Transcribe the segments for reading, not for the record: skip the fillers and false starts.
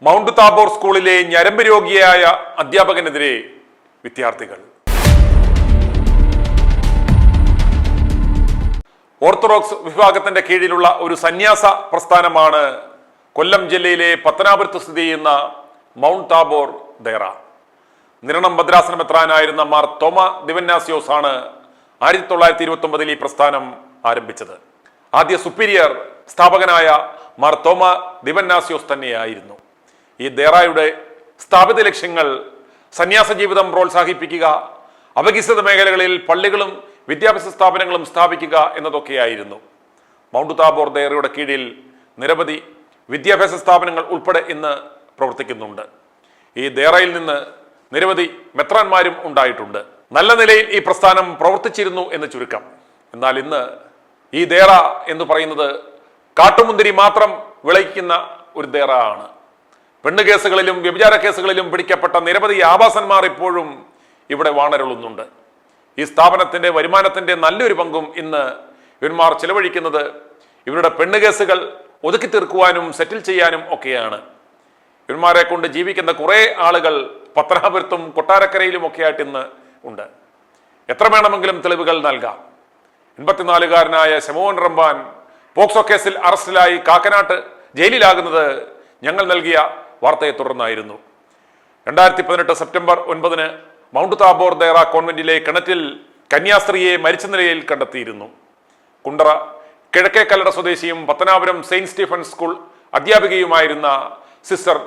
Mount Tabor സ്കൂളിലെ ഞരമ്പ് രോഗിയായ അധ്യാപകനെതിരെ വിദ്യാർത്ഥികൾ. ഓർത്തഡോക്സ് വിഭാഗത്തിന്റെ കീഴിലുള്ള ഒരു സന്യാസ പ്രസ്ഥാനമാണ് കൊല്ലം ജില്ലയിലെ പത്തനാപുരത്ത് സ്ഥിതി ചെയ്യുന്ന മൗണ്ട് താബോർ ദേറ. നിരണം ഭദ്രാസന മെത്രാനായിരുന്ന മാർ തോമ ദിവന്നാസ്യോസ് ആണ് 1929 ഈ പ്രസ്ഥാനം ആരംഭിച്ചത്. ആദ്യ സുപ്പീരിയർ സ്ഥാപകനായ മാർ തോമ ദിവന്നാസ്യോസ് തന്നെയായിരുന്നു. ഈ ദേറായുടെ സ്ഥാപിത ലക്ഷ്യങ്ങൾ സന്യാസ ജീവിതം പ്രോത്സാഹിപ്പിക്കുക, അപകിസ്തൃത മേഖലകളിൽ പള്ളികളും വിദ്യാഭ്യാസ സ്ഥാപനങ്ങളും സ്ഥാപിക്കുക എന്നതൊക്കെയായിരുന്നു. മൗണ്ട് താബോർ ദേറയുടെ കീഴിൽ നിരവധി വിദ്യാഭ്യാസ സ്ഥാപനങ്ങൾ ഉൾപ്പെടെ ഇന്ന് പ്രവർത്തിക്കുന്നുണ്ട്. ഈ ദേറയിൽ നിന്ന് നിരവധി മെത്രാന്മാരും ഉണ്ടായിട്ടുണ്ട്. നല്ല നിലയിൽ ഈ പ്രസ്ഥാനം പ്രവർത്തിച്ചിരുന്നു എന്ന് ചുരുക്കം. എന്നാൽ ഇന്ന് ഈ ദേറ എന്ന് പറയുന്നത് കാട്ടുമുന്തിരി മാത്രം വിളയിക്കുന്ന ഒരു ദേറ ആണ്. പെണ്ണ് കേസുകളിലും വ്യഭിചാര കേസുകളിലും പിടിക്കപ്പെട്ട നിരവധി ആവാസന്മാർ ഇപ്പോഴും ഇവിടെ വാണരുളുന്നുണ്ട്. ഈ സ്ഥാപനത്തിന്റെ വരുമാനത്തിന്റെ നല്ലൊരു പങ്കും ഇന്ന് ഇവന്മാർ ചെലവഴിക്കുന്നത് ഇവരുടെ പെണ്ണ് കേസുകൾ ഒതുക്കി തീർക്കുവാനും സെറ്റിൽ ചെയ്യാനും ഒക്കെയാണ്. ഇവന്മാരെ കൊണ്ട് ജീവിക്കുന്ന കുറെ ആളുകൾ പത്തനാപുരത്തും കൊട്ടാരക്കരയിലും ഒക്കെ ആയിട്ട് ഇന്ന് ഉണ്ട്. എത്ര വേണമെങ്കിലും തെളിവുകൾ നൽകാം. 84-കാരനായ ശമോൻ റമ്പാൻ പോക്സോ കേസിൽ അറസ്റ്റിലായി കാക്കനാട്ട് ജയിലിലാകുന്നത് ഞങ്ങൾ നൽകിയ വാർത്തയെ തുടർന്നായിരുന്നു. 2018 സെപ്റ്റംബർ 9 മൗണ്ട് താബോർ ദേറ കോൺവെന്റിലെ കിണറ്റിൽ കന്യാസ്ത്രീയെ മരിച്ച നിലയിൽ കണ്ടെത്തിയിരുന്നു. കുണ്ടറ കിഴക്കേ കല്ലട സ്വദേശിയും പത്തനാപുരം സെയിന്റ് സ്റ്റീഫൻസ് സ്കൂൾ അധ്യാപികയുമായിരുന്ന സിസ്റ്റർ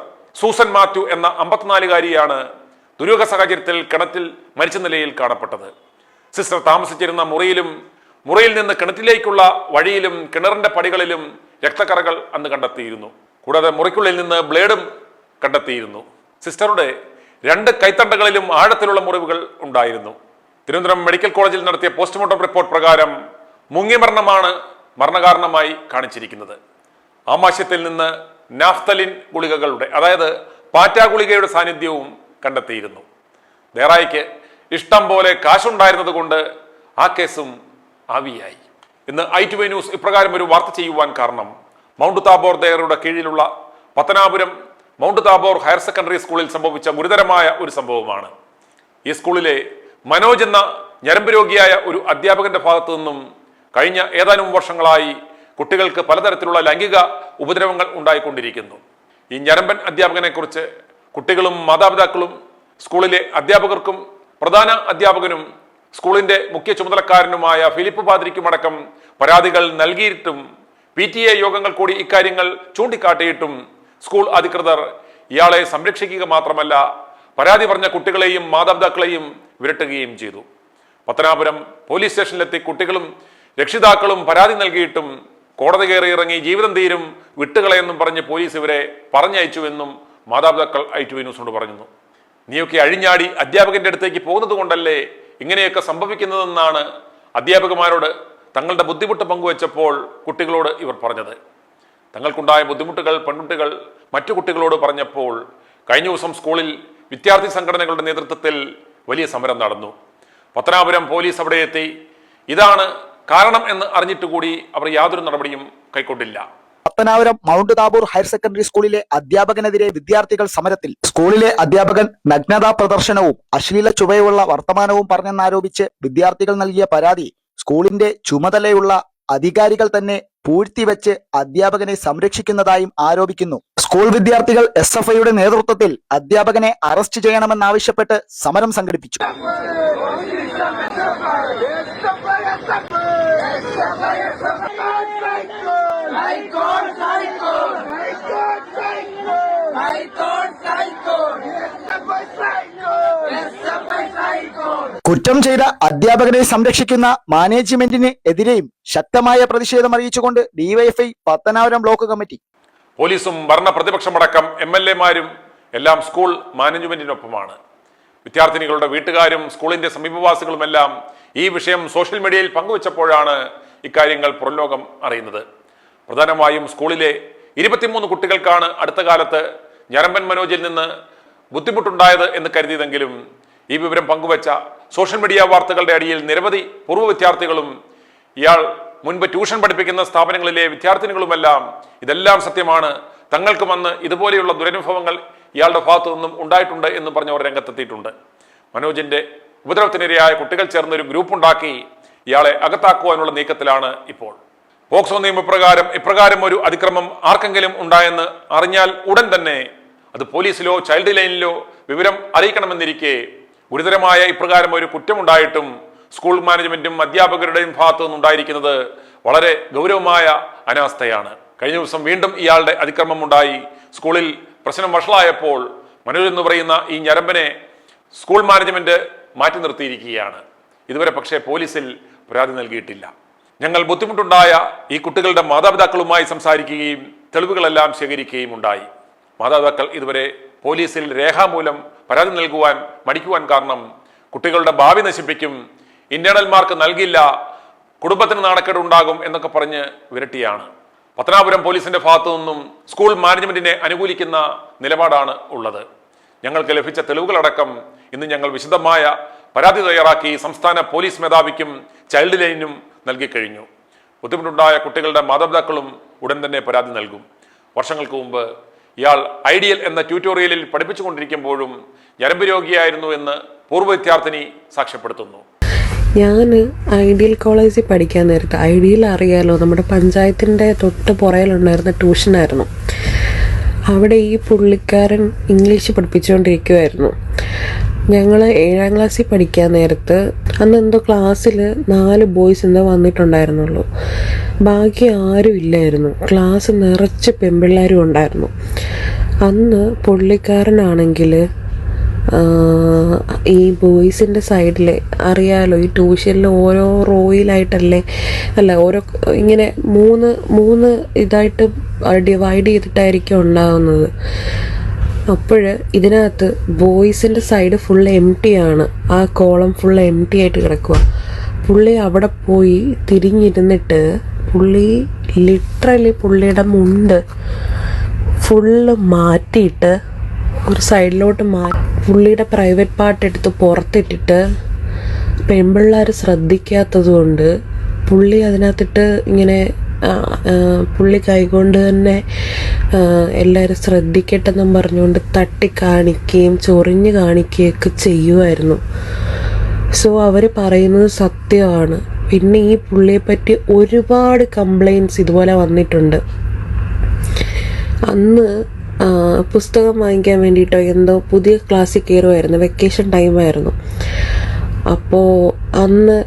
സൂസൻ മാത്യു എന്ന 54-കാരിയാണ് ദുരൂഹ സാഹചര്യത്തിൽ കിണറ്റിൽ മരിച്ച നിലയിൽ കാണപ്പെട്ടത്. സിസ്റ്റർ താമസിച്ചിരുന്ന മുറിയിൽ നിന്ന് കിണറ്റിലേക്കുള്ള വഴിയിലും കിണറിന്റെ പടികളിലും രക്തക്കറകൾ അന്ന് കണ്ടെത്തിയിരുന്നു. കൂടാതെ മുറിക്കുള്ളിൽ നിന്ന് ബ്ലേഡും കണ്ടെത്തിയിരുന്നു. സിസ്റ്ററുടെ 2 കൈത്തണ്ടകളിലും ആഴത്തിലുള്ള മുറിവുകൾ ഉണ്ടായിരുന്നു. തിരുവനന്തപുരം മെഡിക്കൽ കോളേജിൽ നടത്തിയ പോസ്റ്റ്മോർട്ടം റിപ്പോർട്ട് പ്രകാരം മുങ്ങിമരണമാണ് മരണകാരണമായി കാണിച്ചിരിക്കുന്നത്. ആമാശയത്തിൽ നിന്ന് നാഫ്തലിൻ ഗുളികകളുടെ, അതായത് പാറ്റാ ഗുളികയുടെ സാന്നിധ്യവും കണ്ടെത്തിയിരുന്നു. ദേറായിക്ക് ഇഷ്ടം പോലെ കാശുണ്ടായിരുന്നത് കൊണ്ട് ആ കേസും ആവിയായി. ഇന്ന് ITV ന്യൂസ് ഇപ്രകാരം ഒരു വാർത്ത ചെയ്യുവാൻ കാരണം മൗണ്ട് താബോർ ദേറയുടെ കീഴിലുള്ള Pathanapuram mount Tabor higher secondary സ്കൂളിൽ സംഭവിച്ച ഗുരുതരമായ ഒരു സംഭവമാണ്. ഈ സ്കൂളിലെ മനോജ് എന്ന ഞരമ്പ് രോഗിയായ ഒരു അധ്യാപകന്റെ ഭാഗത്തു നിന്നും കഴിഞ്ഞ ഏതാനും വർഷങ്ങളായി കുട്ടികൾക്ക് പലതരത്തിലുള്ള ലൈംഗിക ഉപദ്രവങ്ങൾ ഉണ്ടായിക്കൊണ്ടിരിക്കുന്നു. ഈ ഞരമ്പൻ അധ്യാപകനെ കുറിച്ച് കുട്ടികളും മാതാപിതാക്കളും സ്കൂളിലെ അധ്യാപകർക്കും പ്രധാന അധ്യാപകനും സ്കൂളിന്റെ മുഖ്യ ചുമതലക്കാരനുമായ ഫിലിപ്പ് പാദ്രിക്കുമടക്കം പരാതികൾ നൽകിയിട്ടും PTA യോഗങ്ങൾ കൂടി ഇക്കാര്യങ്ങൾ ചൂണ്ടിക്കാട്ടിയിട്ടും സ്കൂൾ അധികൃതർ ഇയാളെ സംരക്ഷിക്കുക മാത്രമല്ല പരാതി പറഞ്ഞ കുട്ടികളെയും മാതാപിതാക്കളെയും വിരട്ടുകയും ചെയ്തു. പത്തനാപുരം പോലീസ് സ്റ്റേഷനിലെത്തി കുട്ടികളും രക്ഷിതാക്കളും പരാതി നൽകിയിട്ടും കോടതി കയറി ഇറങ്ങി ജീവിതം തീരും വിട്ടുകളയെന്നും പറഞ്ഞ് പോലീസ് ഇവരെ പറഞ്ഞയച്ചുവെന്നും മാതാപിതാക്കൾ ITV ന്യൂസിനോട് പറഞ്ഞു. നീയൊക്കെ അഴിഞ്ഞാടി അധ്യാപകന്റെ അടുത്തേക്ക് പോകുന്നത് കൊണ്ടല്ലേ ഇങ്ങനെയൊക്കെ സംഭവിക്കുന്നതെന്നാണ് അധ്യാപകന്മാരോട് തങ്ങളുടെ ബുദ്ധിമുട്ട് പങ്കുവെച്ചപ്പോൾ കുട്ടികളോട് ഇവർ പറഞ്ഞത്. തങ്ങൾക്കുണ്ടായ ബുദ്ധിമുട്ടുകൾ പെൺകുട്ടികൾ മറ്റു കുട്ടികളോട് പറഞ്ഞപ്പോൾ കഴിഞ്ഞ ദിവസം സ്കൂളിൽ വിദ്യാർത്ഥി സംഘടനകളുടെ നേതൃത്വത്തിൽ വലിയ സമരം നടന്നു. പത്തനാപുരം പോലീസ് അവിടെ എത്തി. ഇതാണ് കാരണം എന്ന് അറിഞ്ഞിട്ടുകൂടി അവർ യാതൊരു നടപടിയും കൈക്കൊണ്ടില്ല. Pathanapuram mount Tabor higher secondary സ്കൂളിലെ അധ്യാപകനെതിരെ വിദ്യാർത്ഥികൾ സമരത്തിൽ. സ്കൂളിലെ അധ്യാപകൻ നഗ്നതാ പ്രദർശനവും അശ്ലീല ചുവയുള്ള വർത്തമാനവും പറഞ്ഞെന്നാരോപിച്ച് വിദ്യാർത്ഥികൾ നൽകിയ പരാതി സ്കൂളിന്റെ ചുമതലയുള്ള അധികാരികൾ തന്നെ പൂഴ്ത്തിവെച്ച് അധ്യാപകനെ സംരക്ഷിക്കുന്നതായും ആരോപിക്കുന്നു. സ്കൂൾ വിദ്യാർത്ഥികൾ SFIയുടെ നേതൃത്വത്തിൽ അധ്യാപകനെ അറസ്റ്റ് ചെയ്യണമെന്നാവശ്യപ്പെട്ട് സമരം സംഘടിപ്പിച്ചു. കുറ്റം ചെയ്ത അധ്യാപകനെ സംരക്ഷിക്കുന്ന മാനേജ്മെന്റിന് എതിരെയും ശക്തമായ പ്രതിഷേധം അറിയിച്ചുകൊണ്ട് DYFI പത്തനാപുരം ബ്ലോക്ക് കമ്മിറ്റി. പോലീസും ഭരണ പ്രതിപക്ഷമടക്കം MLA-മാരും എല്ലാം സ്കൂൾ മാനേജ്മെന്റിനൊപ്പമാണ്. വിദ്യാർത്ഥിനികളുടെ വീട്ടുകാരും സ്കൂളിന്റെ സമീപവാസികളുമെല്ലാം ഈ വിഷയം സോഷ്യൽ മീഡിയയിൽ പങ്കുവച്ചപ്പോഴാണ് ഇക്കാര്യങ്ങൾ പുറംലോകം അറിയുന്നത്. പ്രധാനമായും സ്കൂളിലെ 23 കുട്ടികൾക്കാണ് അടുത്ത കാലത്ത് ഞരമ്പൻ മനോജിൽ നിന്ന് ബുദ്ധിമുട്ടുണ്ടായത് എന്ന് കരുതിയതെങ്കിലും ഈ വിവരം പങ്കുവച്ച സോഷ്യൽ മീഡിയ വാർത്തകളുടെ അടിയിൽ നിരവധി പൂർവ്വ വിദ്യാർത്ഥികളും ഇയാൾ മുൻപ് ട്യൂഷൻ പഠിപ്പിക്കുന്ന സ്ഥാപനങ്ങളിലെ വിദ്യാർത്ഥിനികളുമെല്ലാം ഇതെല്ലാം സത്യമാണ്, തങ്ങൾക്കും അന്ന് ഇതുപോലെയുള്ള ദുരനുഭവങ്ങൾ ഇയാളുടെ ഭാഗത്തു നിന്നും ഉണ്ടായിട്ടുണ്ട് എന്ന് പറഞ്ഞവർ രംഗത്തെത്തിയിട്ടുണ്ട്. മനോജിന്റെ ഉപദ്രവത്തിനിരയായ കുട്ടികൾ ചേർന്ന് ഒരു ഗ്രൂപ്പ് ഉണ്ടാക്കി ഇയാളെ അകത്താക്കുവാനുള്ള നീക്കത്തിലാണ് ഇപ്പോൾ. പോക്സോ ഇപ്രകാരം ഒരു അതിക്രമം ആർക്കെങ്കിലും ഉണ്ടായെന്ന് അറിഞ്ഞാൽ ഉടൻ തന്നെ അത് പോലീസിലോ ചൈൽഡ് ലൈനിലോ വിവരം അറിയിക്കണമെന്നിരിക്കെ ഗുരുതരമായ ഇപ്രകാരം ഒരു കുറ്റമുണ്ടായിട്ടും സ്കൂൾ മാനേജ്മെന്റും അധ്യാപകരുടെയും ഭാഗത്തു നിന്നുണ്ടായിരിക്കുന്നത് വളരെ ഗൗരവമായ അനാസ്ഥയാണ്. കഴിഞ്ഞ ദിവസം വീണ്ടും ഇയാളുടെ അതിക്രമം ഉണ്ടായി. സ്കൂളിൽ പ്രശ്നം വഷളായപ്പോൾ മനോജ് എന്ന് പറയുന്ന ഈ ഞരമ്പനെ സ്കൂൾ മാനേജ്മെന്റ് മാറ്റി നിർത്തിയിരിക്കുകയാണ്. ഇതുവരെ പക്ഷേ പോലീസിൽ പരാതി നൽകിയിട്ടില്ല. ഞങ്ങൾ ബുദ്ധിമുട്ടുണ്ടായ ഈ കുട്ടികളുടെ മാതാപിതാക്കളുമായി സംസാരിക്കുകയും തെളിവുകളെല്ലാം ശേഖരിക്കുകയും ഉണ്ടായി. മാതാപിതാക്കൾ ഇതുവരെ പോലീസിൽ രേഖാമൂലം പരാതി നൽകുവാൻ മടിക്കുവാൻ കാരണം കുട്ടികളുടെ ഭാവി നശിപ്പിക്കും, ഇന്റേണൽ മാർക്ക് നൽകില്ല, കുടുംബത്തിന് നാണക്കേട് ഉണ്ടാകും എന്നൊക്കെ പറഞ്ഞ് വിരട്ടിയാണ്. പത്തനാപുരം പോലീസിന്റെ ഭാഗത്തു നിന്നും സ്കൂൾ മാനേജ്മെന്റിനെ അനുകൂലിക്കുന്ന നിലപാടാണ് ഉള്ളത്. ഞങ്ങൾക്ക് ലഭിച്ച തെളിവുകളടക്കം ഇന്ന് ഞങ്ങൾ വിശദമായ പരാതി തയ്യാറാക്കി സംസ്ഥാന പോലീസ് മേധാവിക്കും ചൈൽഡ് ലൈനിനും നൽകിക്കഴിഞ്ഞു. ബുദ്ധിമുട്ടുണ്ടായ കുട്ടികളുടെ മാതാപിതാക്കളും ഉടൻ തന്നെ പരാതി നൽകും. വർഷങ്ങൾക്ക് മുമ്പ് ഇയാൾ ഐഡിയൽ എന്ന ട്യൂട്ടോറിയലിൽ പഠിപ്പിച്ചുകൊണ്ടിരിക്കുമ്പോഴും ഞരമ്പ് രോഗിയായിരുന്നു എന്ന് പൂർവ്വ വിദ്യാർത്ഥിനി സാക്ഷ്യപ്പെടുത്തുന്നു. ഞാൻ ഐഡിയൽ കോളേജിൽ പഠിക്കാൻ നേരത്തെ, ഐഡിയൽ അറിയാലോ, നമ്മുടെ പഞ്ചായത്തിൻ്റെ തൊട്ട് പുറയിലുണ്ടായിരുന്ന ട്യൂഷനായിരുന്നു. അവിടെ ഈ പുള്ളിക്കാരൻ ഇംഗ്ലീഷ് പഠിപ്പിച്ചുകൊണ്ടിരിക്കുമായിരുന്നു. ഞങ്ങൾ 7ാം ക്ലാസ്സിൽ പഠിക്കാൻ നേരത്ത് അന്ന് എന്തോ ക്ലാസ്സിൽ 4 ബോയ്സ് എന്തോ വന്നിട്ടുണ്ടായിരുന്നുള്ളൂ. ബാക്കി ആരും ഇല്ലായിരുന്നു. ക്ലാസ് നിറച്ച് പെൺപിള്ളേരും ഉണ്ടായിരുന്നു. അന്ന് പുള്ളിക്കാരനാണെങ്കിൽ ഈ ബോയ്സിൻ്റെ സൈഡിൽ അറിയാലോ, ഈ ട്യൂഷനിൽ ഓരോ റോയിലായിട്ടല്ലേ, അല്ല ഓരോ ഇങ്ങനെ മൂന്ന് ഇതായിട്ട് ഡിവൈഡ് ചെയ്തിട്ടായിരിക്കും ഉണ്ടാകുന്നത്. അപ്പോൾ ഇതിനകത്ത് ബോയ്സിൻ്റെ സൈഡ് ഫുൾ എം ടി ആണ്. ആ കോളം ഫുൾ എം ടി ആയിട്ട് കിടക്കുക. പുള്ളി അവിടെ പോയി തിരിഞ്ഞിരുന്നിട്ട് ലിറ്ററലി പുള്ളിയുടെ മുണ്ട് ഫുള്ള് മാറ്റിയിട്ട് ഒരു സൈഡിലോട്ട് പുള്ളിയുടെ പ്രൈവറ്റ് പാർട്ട് എടുത്ത് പുറത്തിട്ടിട്ട് പെൺപിള്ളേർ ശ്രദ്ധിക്കാത്തത് കൊണ്ട് പുള്ളി അതിനകത്തിട്ട് ഇങ്ങനെ പുള്ളി കൈകൊണ്ട് തന്നെ എല്ലാവരും ശ്രദ്ധിക്കട്ടെന്നും പറഞ്ഞുകൊണ്ട് തട്ടി കാണിക്കുകയും ചൊറിഞ്ഞ് കാണിക്കുകയൊക്കെ ചെയ്യുമായിരുന്നു. സോ അവർ പറയുന്നത് സത്യമാണ്. പിന്നെ ഈ പുള്ളിയെപ്പറ്റി ഒരുപാട് കംപ്ലൈൻറ്റ്സ് ഇതുപോലെ വന്നിട്ടുണ്ട്. അന്ന് പുസ്തകം വാങ്ങിക്കാൻ വേണ്ടിയിട്ടോ എന്തോ പുതിയ ക്ലാസ്സിൽ കയറുമായിരുന്നു. വെക്കേഷൻ ടൈമായിരുന്നു. അപ്പോൾ അന്ന്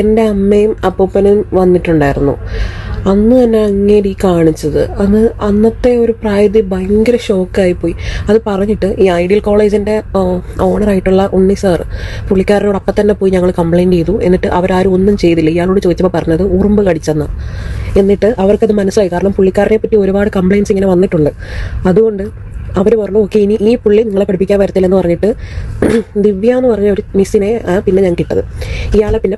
എൻ്റെ അമ്മയും അപ്പൂപ്പനും വന്നിട്ടുണ്ടായിരുന്നു. അന്ന് തന്നെ അങ്ങേരി കാണിച്ചത് അന്നത്തെ ഒരു പ്രായത്തിൽ ഭയങ്കര ഷോക്കായിപ്പോയി. അത് പറഞ്ഞിട്ട് ഈ ഐഡിയൽ കോളേജിൻ്റെ ഓണറായിട്ടുള്ള ഉണ്ണി സാർ പുള്ളിക്കാരനോട് അപ്പം തന്നെ പോയി ഞങ്ങൾ കംപ്ലയിൻറ്റ് ചെയ്തു. എന്നിട്ട് അവരാരും ഒന്നും ചെയ്തില്ല. ഇയാളോട് ചോദിച്ചപ്പോൾ പറഞ്ഞത് ഉറുമ്പ് കടിച്ചെന്നാ. എന്നിട്ട് അവർക്കത് മനസ്സിലായി. കാരണം പുള്ളിക്കാരനെ പറ്റി ഒരുപാട് കംപ്ലയിൻറ്റ്സ് ഇങ്ങനെ വന്നിട്ടുണ്ട്. അതുകൊണ്ട് അവർ പറഞ്ഞു ഓക്കെ ഇനി ഈ പുള്ളി നിങ്ങളെ പഠിപ്പിക്കാൻ വരത്തില്ലെന്ന് പറഞ്ഞിട്ട് ദിവ്യ എന്ന് പറഞ്ഞ ഒരു മിസ്സിനെ പിന്നെ ഞാൻ കിട്ടത്. ഇയാളെ പിന്നെ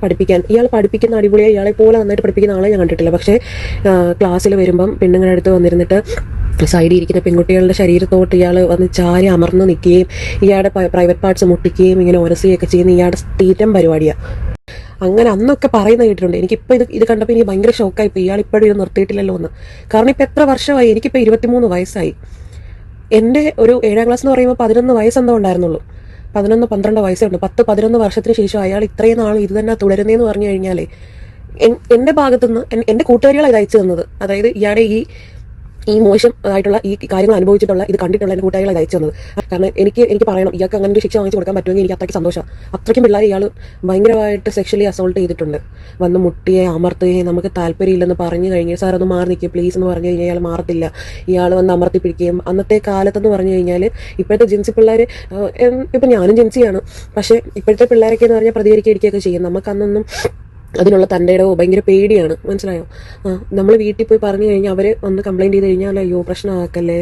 ഇയാൾ പഠിപ്പിക്കുന്ന അടിപൊളിയായി, ഇയാളെ പോലെ നന്നായിട്ട് പഠിപ്പിക്കുന്ന ആളെ ഞാൻ കണ്ടിട്ടില്ല. പക്ഷേ ക്ലാസ്സിൽ വരുമ്പം പെണ്ണുങ്ങളുടെ അടുത്ത് വന്നിരുന്നിട്ട് സൈഡിൽ ഇരിക്കുന്ന പെൺകുട്ടികളുടെ ശരീരത്തോട്ട് ഇയാൾ വന്ന് ചാരി അമർന്ന് നിൽക്കുകയും ഇയാളുടെ പ്രൈവറ്റ് പാർട്സ് മുട്ടിക്കുകയും ഇങ്ങനെ ഉരസുകയൊക്കെ ചെയ്യുന്ന ഇയാളുടെ സ്ഥിരം പരിപാടിയാണ്. അങ്ങനെ അന്നൊക്കെ പറയുന്നത് കേട്ടിട്ടുണ്ട്. എനിക്കിപ്പോൾ ഇത് കണ്ടപ്പോൾ എനിക്ക് ഭയങ്കര ഷോക്കായിപ്പോൾ. ഇയാൾ ഇപ്പോഴും ഇത് നിർത്തിയിട്ടില്ലല്ലോ എന്ന്. കാരണം ഇപ്പം എത്ര വർഷമായി? എനിക്കിപ്പോൾ 23 വയസ്സായി. എൻ്റെ ഒരു 7ാം ക്ലാസ് എന്ന് പറയുമ്പോൾ 11 വയസ്സെന്തോ ഉണ്ടായിരുന്നുള്ളൂ. 11-12 വയസ്സേ ഉണ്ട്. 10-11 വർഷത്തിന് ശേഷം അയാൾ ഇത്രയും നാൾ ഇത് തന്നെ തുടരുന്നതെന്ന് പറഞ്ഞു കഴിഞ്ഞാൽ എൻ്റെ ഭാഗത്തുനിന്ന് എൻ്റെ കൂട്ടുകാരികളാണ് ഇത് അയച്ചു തന്നത്. അതായത് ഇയാളുടെ ഈ മോശം ആയിട്ടുള്ള ഈ കാര്യങ്ങൾ അനുഭവിച്ചിട്ടുള്ള ഇത് കണ്ടിട്ടുള്ള എൻ്റെ കൂട്ടുകാരികളെ അയച്ചു തന്നത്. കാരണം എനിക്ക് പറയണം, ഇയാൾക്ക് അങ്ങനെ ഒരു ശിക്ഷ വാങ്ങിച്ച് കൊടുക്കാൻ പറ്റുമെങ്കിൽ എനിക്ക് അത്രയ്ക്ക് സന്തോഷം. അത്രയ്ക്കും പിള്ളേർ ഇയാൾ ഭയങ്കരമായിട്ട് സെക്ഷലി അസോൾട്ട് ചെയ്തിട്ടുണ്ട്. വന്ന് മുട്ടിയെ അമർത്തുകയും നമുക്ക് താല്പര്യമില്ലെന്ന് പറഞ്ഞു കഴിഞ്ഞാൽ സാർ ഒന്ന് മാറി നിൽക്കുക പ്ലീസ് എന്ന് പറഞ്ഞു കഴിഞ്ഞാൽ ഇയാൾ മാറത്തില്ല. ഇയാൾ വന്ന് അമർത്തി പിടിക്കുകയും അന്നത്തെ കാലത്തെന്ന് പറഞ്ഞു കഴിഞ്ഞാൽ ഇപ്പോഴത്തെ ജെൻസി പിള്ളേർ, ഇപ്പം ഞാനും ജെൻസിയാണ്, പക്ഷേ ഇപ്പോഴത്തെ പിള്ളേരൊക്കെ എന്ന് പറഞ്ഞാൽ പ്രതികരിക്കുകയൊക്കെ ചെയ്യും. നമുക്കന്നൊന്നും അതിനുള്ള തൻ്റെ ഇടവോ ഭയങ്കര പേടിയാണ്. മനസ്സിലായോ? നമ്മൾ വീട്ടിൽ പോയി പറഞ്ഞു കഴിഞ്ഞാൽ അവർ ഒന്ന് കംപ്ലയിൻറ്റ് ചെയ്ത് കഴിഞ്ഞാൽ അയ്യോ പ്രശ്നമാക്കല്ലേ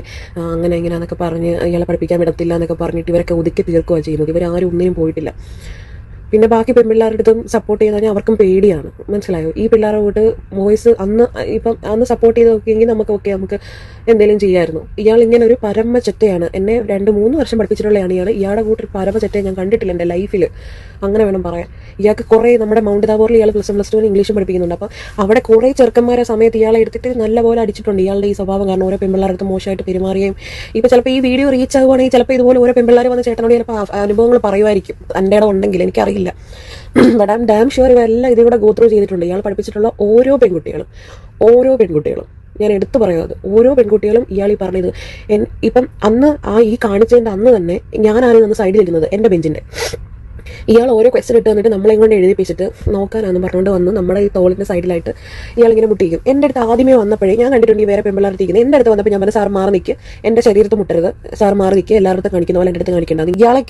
അങ്ങനെ എങ്ങനെയാണെന്നൊക്കെ പറഞ്ഞ് ഇയാളെ പഠിപ്പിക്കാൻ വിടത്തില്ല എന്നൊക്കെ പറഞ്ഞിട്ട് ഇവരൊക്കെ ഒതുക്കി തീർക്കുകയാണ് ചെയ്യുന്നത്. ഇവരാരും ഒന്നിനും പോയിട്ടില്ല. പിന്നെ ബാക്കി പെൺപിള്ളേരുടെ അടുത്തും സപ്പോർട്ട് ചെയ്താൽ അവർക്കും പേടിയാണ്. മനസ്സിലായോ? ഈ പിള്ളേരുടെ കൂട്ട് വോയിസ് അന്ന് സപ്പോർട്ട് ചെയ്ത് നോക്കിയെങ്കിൽ നമുക്ക് എന്തെങ്കിലും ചെയ്യാമായിരുന്നു. ഇയാൾ ഇങ്ങനെ ഒരു പരമ ചെറ്റയാണ്. എന്നെ 2-3 വർഷം പഠിപ്പിച്ചിട്ടുള്ളതാണ് ഇയാൾ. ഇയാളുടെ കൂട്ടൊരു പരമ ചെറ്റയെ ഞാൻ കണ്ടിട്ടില്ല എൻ്റെ ലൈഫിൽ, അങ്ങനെ വേണം പറയാൻ. ഇയാൾക്ക് കുറേ നമ്മുടെ മൗണ്ട് താബോറിൽ ഇയാൾ +1 ഇംഗ്ലീഷും പഠിപ്പിക്കുന്നുണ്ട്. അപ്പോൾ അവിടെ കുറേ ചെറുക്കന്മാരെ സമയത്ത് ഇയാളെ എടുത്തിട്ട് നല്ലപോലെ അടിച്ചിട്ടുണ്ട്. ഇയാളുടെ ഈ സ്വഭാവം കാരണം ഓരോ പെൺപിള്ളേരുടെ അടുത്ത് മോശമായിട്ട് പെരുമാറുകയും ഇപ്പോൾ ചിലപ്പോൾ ഈ വീഡിയോ റീച്ച് ആകുവാണെങ്കിൽ ചിലപ്പോൾ ഇതുപോലെ ഓരോ പെൺപിള്ളേർ വന്ന് ചേട്ടനോട് ചിലപ്പോൾ അനുഭവങ്ങൾ പറയുമായിരിക്കും. എൻ്റെ ഇടം ഉണ്ടെങ്കിൽ എനിക്കറിയില്ല. But I am damn sure ഇവരെല്ലാം ഇതിലൂടെ ഗോ ത്രൂ ചെയ്തിട്ടുണ്ട്. ഇയാൾ പഠിപ്പിച്ചിട്ടുള്ള ഓരോ പെൺകുട്ടികളും ഞാൻ എടുത്തു പറയുന്നത്, ഓരോ പെൺകുട്ടികളും ഇയാൾ ഈ പറഞ്ഞത്. ഇപ്പം അന്ന് ഈ കാണിച്ചതിൻ്റെ അന്ന് തന്നെ ഞാനാണ് അന്ന് സൈഡിൽ ഇരുന്നത് എൻ്റെ ബെഞ്ചിൻ്റെ. ഇയാൾ ഓരോ ക്വസ്റ്റൻ ഇട്ട് വന്നിട്ട് നമ്മളെ കൊണ്ട് എഴുതിപ്പിച്ചിട്ട് നോക്കാനാണെന്ന് പറഞ്ഞുകൊണ്ട് വന്ന് നമ്മുടെ ഈ തോളിൻ്റെ സൈഡിലായിട്ട് ഇയാൾ ഇങ്ങനെ മുട്ടിക്കും. എൻ്റെ അടുത്ത് ആദ്യമേ വന്നപ്പോഴേ ഞാൻ കണ്ടിട്ടുണ്ട് ഈ വേറെ പെൺപിള്ളേർത്തിരിക്കുന്നത്. എൻ്റെ അടുത്ത് വന്നപ്പോൾ ഞാൻ പറഞ്ഞു, സാർ മാറി നിൽക്കുക, എൻ്റെ ശരീരത്ത് മുട്ടരുത്, സാർ മാറി നിൽക്കുക, എല്ലായിടത്തും കാണിക്കുന്ന പോലെ എൻ്റെ അടുത്ത് കാണിക്കേണ്ടത്. ഇയാളെ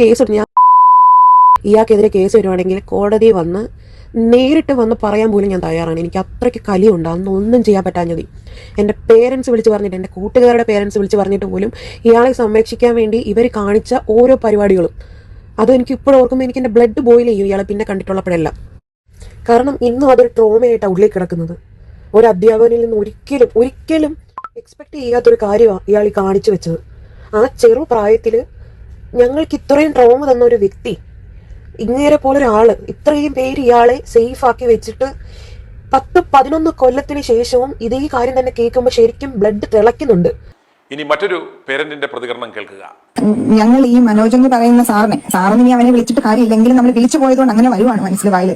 ഇയാൾക്കെതിരെ കേസ് വരുവാണെങ്കിൽ കോടതി വന്ന് നേരിട്ട് വന്ന് പറയാൻ പോലും ഞാൻ തയ്യാറാണ്. എനിക്ക് അത്രയ്ക്ക് കലിയുണ്ട്. അന്ന് ഒന്നും ചെയ്യാൻ പറ്റാഞ്ഞത് എൻ്റെ പേരൻസ് വിളിച്ച് പറഞ്ഞിട്ട്, എൻ്റെ കൂട്ടുകാരുടെ പേരൻസ് വിളിച്ച് പറഞ്ഞിട്ട് പോലും ഇയാളെ സംരക്ഷിക്കാൻ വേണ്ടി ഇവർ കാണിച്ച ഓരോ പരിപാടികളും അതും എനിക്ക് ഇപ്പോഴും ഓർക്കുമ്പോൾ എനിക്ക് എൻ്റെ ബ്ലഡ് ബോയിൽ ചെയ്യും ഇയാളെ പിന്നെ കണ്ടിട്ടുള്ളപ്പോഴെല്ലാം. കാരണം ഇന്നും അതൊരു ട്രോമയായിട്ടാണ് ഉള്ളിൽ കിടക്കുന്നത്. ഒരു അധ്യാപകനിൽ നിന്ന് ഒരിക്കലും എക്സ്പെക്ട് ചെയ്യാത്തൊരു കാര്യമാണ് ഇയാൾ ഈ കാണിച്ചു വെച്ചത്. ആ ചെറുപ്രായത്തിൽ ഞങ്ങൾക്ക് ഇത്രയും ട്രോമ തന്ന ഒരു വ്യക്തി, ഇങ്ങേരെ പോലെ ഒരാള്, ഇത്രയും പേര് ഇയാളെ സേഫ് ആക്കി വെച്ചിട്ട് 10-11 കൊല്ലത്തിന് ശേഷവും ഇതേ കാര്യം തന്നെ കേൾക്കുമ്പോൾ ശരിക്കും ബ്ലഡ് തിളയ്ക്കുന്നുണ്ട്. ഇനി മറ്റൊരു പേരന്റിന്റെ പ്രതികരണം കേൾക്കുക. ഞങ്ങൾ ഈ മനോജ് എന്ന് പറയുന്ന സാറിന് ഇനി അവനെ വിളിച്ചിട്ട് കാര്യമില്ലെങ്കിലും നമ്മൾ വിളിച്ചു പോയതുകൊണ്ട് അങ്ങനെ വരുവാണ് മനസ്സിലായത്.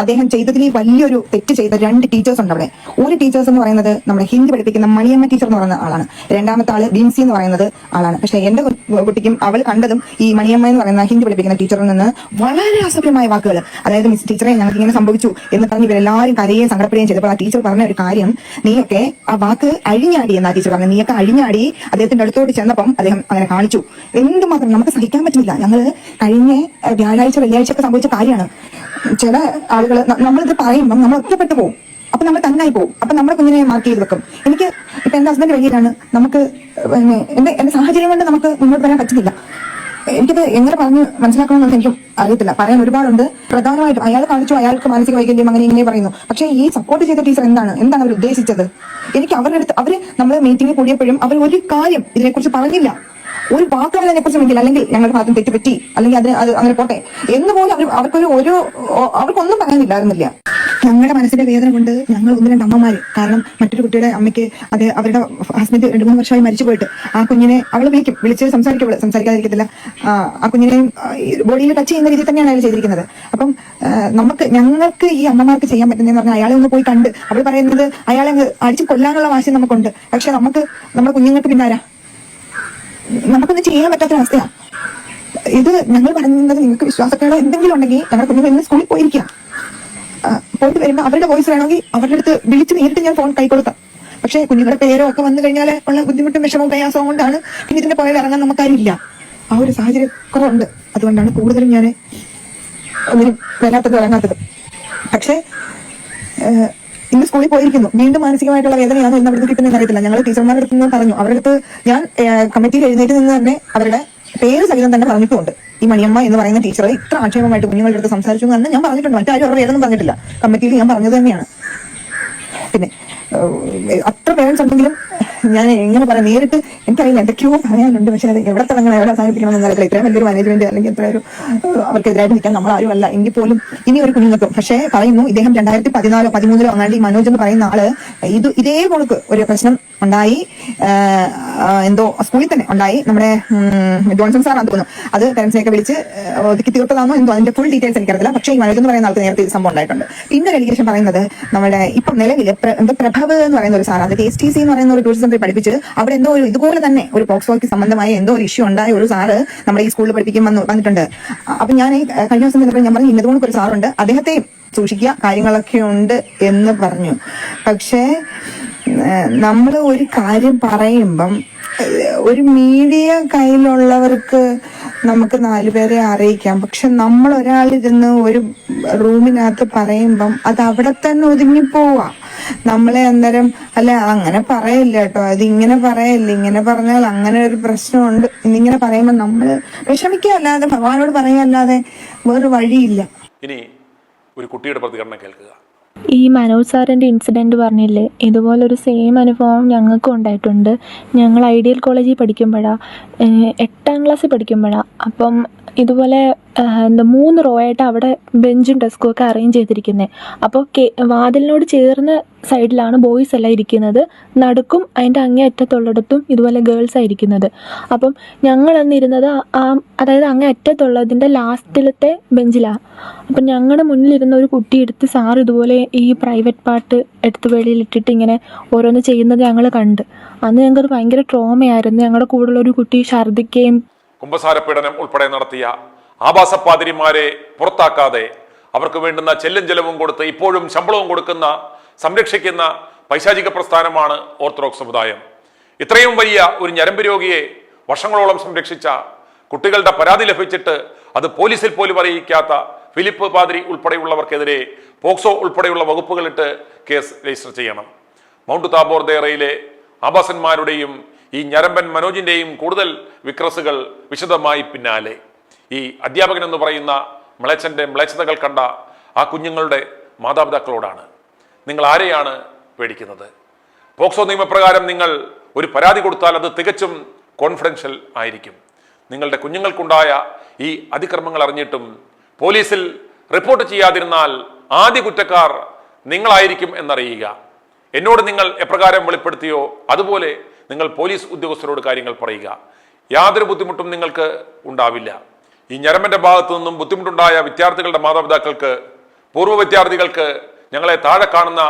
അദ്ദേഹം ചെയ്തതിൽ വലിയൊരു തെറ്റ് ചെയ്ത 2 ടീച്ചേഴ്സ് ഉണ്ട് അവിടെ. ഒരു ടീച്ചേഴ്സ് എന്ന് പറയുന്നത് നമ്മുടെ ഹിന്ദി പഠിപ്പിക്കുന്ന മണിയമ്മ ടീച്ചർ എന്ന് പറയുന്ന ആളാണ്. രണ്ടാമത്തെ ആള് ബിൻസി എന്ന് പറയുന്നത് ആളാണ്. പക്ഷെ എന്റെ കുട്ടിക്കും അവൾ കണ്ടതും ഈ മണിയമ്മ എന്ന് പറയുന്ന ഹിന്ദി പഠിപ്പിക്കുന്ന ടീച്ചറിൽ നിന്ന് വളരെ അസഭ്യമായ വാക്കുകൾ, അതായത് മിസ് ടീച്ചറെ ഞങ്ങൾക്ക് ഇങ്ങനെ സംഭവിച്ചു എന്ന് പറഞ്ഞ് ഇവരെല്ലാവരും കരയുകയും സങ്കടപ്പെടുകയും ചെയ്തപ്പോൾ ആ ടീച്ചർ പറഞ്ഞ ഒരു കാര്യം, നീയൊക്കെ ആ വാക്ക് അഴിഞ്ഞാടി എന്നാ ടീച്ചർ പറഞ്ഞു. നീയൊക്കെ അഴിഞ്ഞാടി അദ്ദേഹത്തിന്റെ അടുത്തോട്ട് ചെന്നപ്പം അദ്ദേഹം അങ്ങനെ കാണിച്ചു. എന്തുമാത്രം നമുക്ക് സഹിക്കാൻ പറ്റില്ല. ഞങ്ങള് കഴിഞ്ഞ വ്യാഴാഴ്ച വെള്ളിയാഴ്ച ഒക്കെ സംഭവിച്ച കാര്യമാണ്. ചില ആളുകൾ നമ്മളിത് പറയുമ്പം നമ്മൾ ഒറ്റപ്പെട്ടു പോകും. അപ്പൊ നമ്മൾ തന്നായി പോകും. അപ്പൊ നമ്മുടെ കുഞ്ഞിനെ മാർക്ക് ചെയ്ത് വെക്കും. എനിക്ക് ഇപ്പൊ എന്റെ ഹസ്ബൻഡ് വലിയാണ്. നമുക്ക് എന്റെ സാഹചര്യം കൊണ്ട് നമുക്ക് മുന്നോട്ട് വരാൻ പറ്റുന്നില്ല. എനിക്കത് എങ്ങനെ പറഞ്ഞ് മനസ്സിലാക്കണമെന്ന് എനിക്കും അറിയത്തില്ല. പറയാൻ ഒരുപാടുണ്ട്. പ്രധാനമായിട്ടും അയാൾ കാണിച്ചു അയാൾക്ക് മാനസിക വൈകല്യം അങ്ങനെ ഇങ്ങനെ പറയുന്നു. പക്ഷേ ഈ സപ്പോർട്ട് ചെയ്ത ടീച്ചർ എന്താണ് അവർ ഉദ്ദേശിച്ചത്? എനിക്ക് അവരുടെ അടുത്ത് നമ്മൾ മീറ്റിംഗിൽ കൂടിയപ്പോഴും അവർ ഒരു കാര്യം ഇതിനെക്കുറിച്ച് പറഞ്ഞില്ല. ഒരു വാക്ക് അതിനെ കുറിച്ച് മിണ്ടില്ല. അല്ലെങ്കിൽ ഞങ്ങളുടെ ഭാഗത്ത് തെറ്റുപറ്റി, അല്ലെങ്കിൽ അത് അങ്ങനെ പോട്ടെ എന്നുപോലും അവർക്കൊന്നും പറയാനില്ലായിരുന്നില്ല. ഞങ്ങളുടെ മനസ്സിന്റെ വേദന കൊണ്ട് ഞങ്ങൾ 1-2 അമ്മമാര്, കാരണം മറ്റൊരു കുട്ടിയുടെ അമ്മയ്ക്ക് അവരുടെ ഹസ്ബൻഡ് 2-3 വർഷമായി മരിച്ചു പോയിട്ട് ആ കുഞ്ഞിനെ അവൾ വിളിച്ച് സംസാരിക്കാതിരിക്കത്തില്ല. ആ കുഞ്ഞിനെയും ബോഡിയിൽ ടച്ച് ചെയ്യുന്ന രീതിയിൽ തന്നെയാണ് അയാൾ ചെയ്തിരിക്കുന്നത്. അപ്പം ഞങ്ങൾക്ക് ഈ അമ്മമാർക്ക് ചെയ്യാൻ പറ്റുന്നതെന്ന് പറഞ്ഞാൽ അയാളെ ഒന്ന് പോയി കണ്ട്, അവൾ പറയുന്നത് അയാളെ അടിച്ചു കൊല്ലാനുള്ള വാശി നമുക്കുണ്ട്. പക്ഷെ നമ്മുടെ കുഞ്ഞുങ്ങൾക്ക് പിന്നാരാ? നമുക്കൊന്നും ചെയ്യാൻ പറ്റാത്തൊരവസ്ഥയാണ് ഇത്. ഞങ്ങൾ പറയുന്നത് നിങ്ങൾക്ക് വിശ്വാസക്കേടോ എന്തെങ്കിലും ഉണ്ടെങ്കിൽ ഞങ്ങളുടെ കുഞ്ഞുങ്ങൾ ഇന്ന് സ്കൂളിൽ പോയിട്ട് വരുമ്പോൾ അവരുടെ വോയിസ് വേണമെങ്കിൽ അവരുടെ അടുത്ത് വിളിച്ച് നേരിട്ട് ഞാൻ ഫോൺ കൈക്കൊടുക്കാം. പക്ഷെ കുഞ്ഞുങ്ങളുടെ പേരോ ഒക്കെ വന്നു കഴിഞ്ഞാൽ ഉള്ള ബുദ്ധിമുട്ടും വിഷമവും പ്രയാസവും കൊണ്ടാണ് പിന്നെ ഇതിന്റെ പുറകെ ഇറങ്ങാൻ നമുക്കാരില്ല. ആ ഒരു സാഹചര്യം കുറവുണ്ട്. അതുകൊണ്ടാണ് കൂടുതലും ഞാൻ ഒന്നിനും ഇറങ്ങാത്തത്. പക്ഷെ ഇന്ന് സ്കൂളിൽ പോയിരിക്കുന്നു. വീണ്ടും മാനസികമായിട്ടുള്ള വേദനയാണോ ഇന്ന് അവിടുന്ന് കിട്ടുന്നതെന്ന് അറിയത്തില്ല. ഞങ്ങൾ ടീച്ചർമാരുടെ അടുത്ത് നിന്ന് പറഞ്ഞു. അവരുടെ അടുത്ത് ഞാൻ കമ്മിറ്റിയിൽ എഴുന്നേറ്റ് നിന്ന് തന്നെ അവരുടെ പേര് സഹിതം തന്നെ പറഞ്ഞിട്ടുണ്ട്. ഈ മണിയമ്മ എന്ന് പറയുന്ന ടീച്ചറെ ഇത്ര ആക്ഷേപമായിട്ട് കുഞ്ഞുങ്ങളുടെ അടുത്ത് സംസാരിച്ചു എന്ന് ഞാൻ പറഞ്ഞിട്ടുണ്ട്. മറ്റാരും അവരുടെ പേരൊന്നും പറഞ്ഞിട്ടില്ല. കമ്മിറ്റിയിൽ ഞാൻ പറഞ്ഞത് തന്നെയാണ്. പിന്നെ അത്ര പേരൻസ് ഉണ്ടെങ്കിലും ഞാൻ എങ്ങനെ പറയാം, നേരിട്ട് എനിക്കറിയില്ല, എന്തൊക്കെയോ പറയാനുണ്ട്. പക്ഷെ അത് എവിടെ തുടങ്ങണം, എവിടെ അവസാനിപ്പിക്കണം എന്നറിയില്ല. ഇത്രയും വലിയൊരു മാനേജ്മെന്റ് അല്ലെങ്കിൽ ഇത്ര ഒരു അവർക്കെതിരായിട്ട് നിൽക്കാൻ നമ്മൾ ആരും അല്ല. എങ്കിൽ പോലും ഇനി ഒരു കുഞ്ഞുങ്ങൾക്കും. പക്ഷേ പറയുന്നു, ഇദ്ദേഹം 2014-13 വന്നാണ്ട് ഈ മനോജ് എന്ന് പറയുന്ന ആള് ഇതേ പോൾക്ക് ഒരു പ്രശ്നം ഉണ്ടായി. എന്തോ സ്കൂളിൽ തന്നെ ഉണ്ടായി. നമ്മുടെ ജോൺസൺ സാറാണ് തോന്നുന്നു. അത് പേരൻസിനെയൊക്കെ വിളിച്ച് ഒതുക്കി തീർത്തതാണോ എന്തോ, അതിന്റെ ഫുൾ ഡീറ്റെയിൽസ് എനിക്കറിയില്ല. പക്ഷേ ഈ മനോജ് എന്ന് പറയുന്ന ആൾക്ക് നേരത്തെ സംഭവം ഉണ്ടായിട്ടുണ്ട്. പിന്നെ ഒരു അലിഗേഷൻ പറയുന്നത് നമ്മുടെ ഇപ്പം നിലവിൽ പ്രഭവ് എന്ന് പറയുന്ന ഒരു സാറാണ്, KSTC എന്ന് പറയുന്ന ഒരു ടൂറിസം സെന്ററിൽ പഠിപ്പിച്ച് അവിടെ എന്തോ ഒരു ഇതുപോലെ തന്നെ ഒരു പോക്സോയ്ക്ക് സംബന്ധമായ എന്തോ ഒരു ഇഷ്യൂ ഉണ്ടായ ഒരു സാറ് നമ്മുടെ ഈ സ്കൂളിൽ പഠിപ്പിക്കാൻ വന്നിട്ടുണ്ട്. അപ്പൊ ഞാൻ കഴിഞ്ഞ ദിവസം ഞാൻ പറഞ്ഞു, ഇന്നതുകൊണ്ട് ഒരു സാറുണ്ട്, അദ്ദേഹത്തെ സൂക്ഷിക്കുക, കാര്യങ്ങളൊക്കെ ഉണ്ട് എന്ന് പറഞ്ഞു. പക്ഷേ നമ്മൾ ഒരു കാര്യം പറയുമ്പം ഒരു മീഡിയ കയ്യിലുള്ളവർക്ക് നമുക്ക് 4 പേരെ അറിയിക്കാം. പക്ഷെ നമ്മൾ ഒരാളിരുന്ന് ഒരു റൂമിനകത്ത് പറയുമ്പം അത് അവിടെ തന്നെ ഒതുങ്ങിപ്പോവാ. നമ്മളെ അന്നേരം അല്ല അങ്ങനെ പറയില്ല കേട്ടോ, അതിങ്ങനെ പറയല്ല, ഇങ്ങനെ പറഞ്ഞാൽ അങ്ങനെ ഒരു പ്രശ്നമുണ്ട് എന്നിങ്ങനെ പറയുമ്പോൾ നമ്മൾ വിഷമിക്കുക അല്ലാതെ ഭഗവാനോട് പറയുകയല്ലാതെ വേറൊരു വഴിയില്ല. ഇനി ഒരു കുട്ടിയുടെ പ്രതികരണം കേൾക്കുക. ഈ മനോജ് സാറിൻ്റെ ഇൻസിഡൻറ്റ് പറഞ്ഞില്ലേ, ഇതുപോലൊരു സെയിം അനുഭവം ഞങ്ങൾക്കും ഉണ്ടായിട്ടുണ്ട്. ഞങ്ങൾ ഐഡിയൽ കോളേജിൽ പഠിക്കുമ്പോഴാണ്, 8ാം ക്ലാസ്സിൽ പഠിക്കുമ്പോഴാണ്. അപ്പം ഇതുപോലെ 3 റോ ആയിട്ട് അവിടെ ബെഞ്ചും ഡെസ്കും ഒക്കെ അറേഞ്ച് ചെയ്തിരിക്കുന്നത്. അപ്പോൾ വാതിലിനോട് ചേർന്ന സൈഡിലാണ് ബോയ്സ് എല്ലാം ഇരിക്കുന്നത്, നടുക്കും അതിൻ്റെ അങ്ങേ അറ്റത്തുള്ളിടത്തും ഇതുപോലെ ഗേൾസ് ആയിരിക്കുന്നത്. അപ്പം ഞങ്ങൾ അന്നിരുന്നത് അതായത് അങ്ങേ അറ്റത്തുള്ളതിൻ്റെ ലാസ്റ്റിലത്തെ ബെഞ്ചിലാണ്. അപ്പം ഞങ്ങളുടെ മുന്നിലിരുന്ന ഒരു കുട്ടി എടുത്ത് സാർ ഇതുപോലെ ഈ പ്രൈവറ്റ് പാർട്ട് എടുത്ത് വെളിയിലിട്ടിട്ട് ഇങ്ങനെ ഓരോന്ന് ചെയ്യുന്നത് ഞങ്ങൾ കണ്ട്. അന്ന് ഞങ്ങൾക്കത് ഭയങ്കര ട്രോമയായിരുന്നു. ഞങ്ങളുടെ കൂടെയുള്ള ഒരു കുട്ടി ഛർദ്ദിക്കുകയും കുമ്പസാരപീഡനം ഉൾപ്പെടെ നടത്തിയ ആഭാസപ്പാതിരിമാരെ പുറത്താക്കാതെ അവർക്ക് വേണ്ടുന്ന ചെല്ലും ചെലവും കൊടുത്ത് ഇപ്പോഴും ശമ്പളവും കൊടുക്കുന്ന സംരക്ഷിക്കുന്ന പൈശാചിക പ്രസ്ഥാനമാണ് ഓർത്തഡോക്സ് സമുദായം. ഇത്രയും വലിയ ഒരു ഞരമ്പ് രോഗിയെ വർഷങ്ങളോളം സംരക്ഷിച്ച, കുട്ടികളുടെ പരാതി ലഭിച്ചിട്ട് അത് പോലീസിൽ പോലും അറിയിക്കാത്ത ഫിലിപ്പ് പാതിരി ഉൾപ്പെടെയുള്ളവർക്കെതിരെ പോക്സോ ഉൾപ്പെടെയുള്ള വകുപ്പുകളിട്ട് കേസ് രജിസ്റ്റർ ചെയ്യണം. മൗണ്ട് താബോർ ദേറയിലെ ആഭാസന്മാരുടെയും ഈ ഞരമ്പൻ മനോജിന്റെയും കൂടുതൽ വിക്രസുകൾ വിശദമായി പിന്നാലെ. ഈ അധ്യാപകൻ എന്ന് പറയുന്ന മ്ലേച്ഛന്റെ മ്ലേച്ഛതകൾ കണ്ട ആ കുഞ്ഞുങ്ങളുടെ മാതാപിതാക്കളോടാണ്. നിങ്ങൾ ആരെയാണ് പേടിക്കുന്നത്? പോക്സോ നിയമപ്രകാരം നിങ്ങൾ ഒരു പരാതി കൊടുത്താൽ അത് തികച്ചും കോൺഫിഡൻഷ്യൽ ആയിരിക്കും. നിങ്ങളുടെ കുഞ്ഞുങ്ങൾക്കുണ്ടായ ഈ അതിക്രമങ്ങൾ അറിഞ്ഞിട്ടും പോലീസിൽ റിപ്പോർട്ട് ചെയ്യാതിരുന്നാൽ ആദ്യ കുറ്റക്കാർ നിങ്ങളായിരിക്കും എന്നറിയുക. എന്നോട് നിങ്ങൾ എപ്രകാരം വെളിപ്പെടുത്തിയോ അതുപോലെ നിങ്ങൾ പോലീസ് ഉദ്യോഗസ്ഥരോട് കാര്യങ്ങൾ പറയുക. യാതൊരു ബുദ്ധിമുട്ടും നിങ്ങൾക്ക് ഉണ്ടാവില്ല. ഈ ഞരമ്പന്റെ ഭാഗത്തു നിന്നും ബുദ്ധിമുട്ടുണ്ടായ വിദ്യാർത്ഥികളുടെ മാതാപിതാക്കൾക്ക്, പൂർവ്വ വിദ്യാർത്ഥികൾക്ക് ഞങ്ങളെ താഴെ കാണുന്ന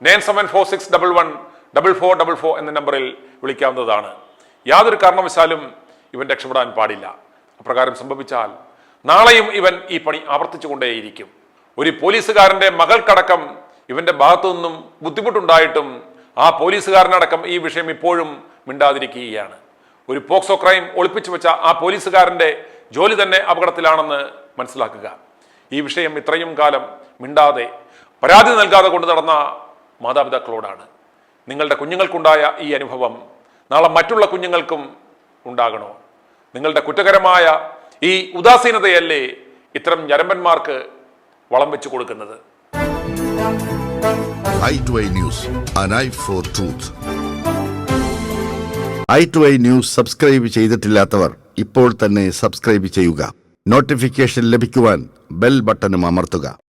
9746114444 എന്ന നമ്പറിൽ വിളിക്കാവുന്നതാണ്. യാതൊരു കാരണവശാലും ഇവൻ രക്ഷപ്പെടാൻ പാടില്ല. അപ്രകാരം സംഭവിച്ചാൽ നാളെയും ഇവൻ ഈ പണി ആവർത്തിച്ചുകൊണ്ടേയിരിക്കും. ഒരു പോലീസുകാരന്റെ മകൾക്കടക്കം ഇവന്റെ ഭാഗത്തു നിന്നും ബുദ്ധിമുട്ടുണ്ടായിട്ടും ആ പോലീസുകാരനടക്കം ഈ വിഷയം ഇപ്പോഴും മിണ്ടാതിരിക്കുകയാണ്. ഒരു പോക്സോ ക്രൈം ഒളിപ്പിച്ചു വെച്ച ആ പോലീസുകാരന്റെ ജോലി തന്നെ അപകടത്തിലാണെന്ന് മനസ്സിലാക്കുക. ഈ വിഷയം ഇത്രയും കാലം മിണ്ടാതെ പരാതി നൽകാതെ കൊണ്ടു നടന്ന മാതാപിതാക്കളോടാണ്. നിങ്ങളുടെ കുഞ്ഞുങ്ങൾക്കുണ്ടായ ഈ അനുഭവം നാളെ മറ്റുള്ള കുഞ്ഞുങ്ങൾക്കും ഉണ്ടാകണോ? നിങ്ങളുടെ കുറ്റകരമായ ഈ ഉദാസീനതയല്ലേ ഇത്തരം ഞരമ്പന്മാർക്ക് വളം വെച്ചു കൊടുക്കുന്നത്? i2i News, an eye for truth. i2i News subscribe ചെയ്തിട്ടില്ലാത്തവർ ഇപ്പോൾ തന്നെ സബ്സ്ക്രൈബ് ചെയ്യുക. നോട്ടിഫിക്കേഷൻ ലഭിക്കുവാൻ ബെൽ ബട്ടണും അമർത്തുക.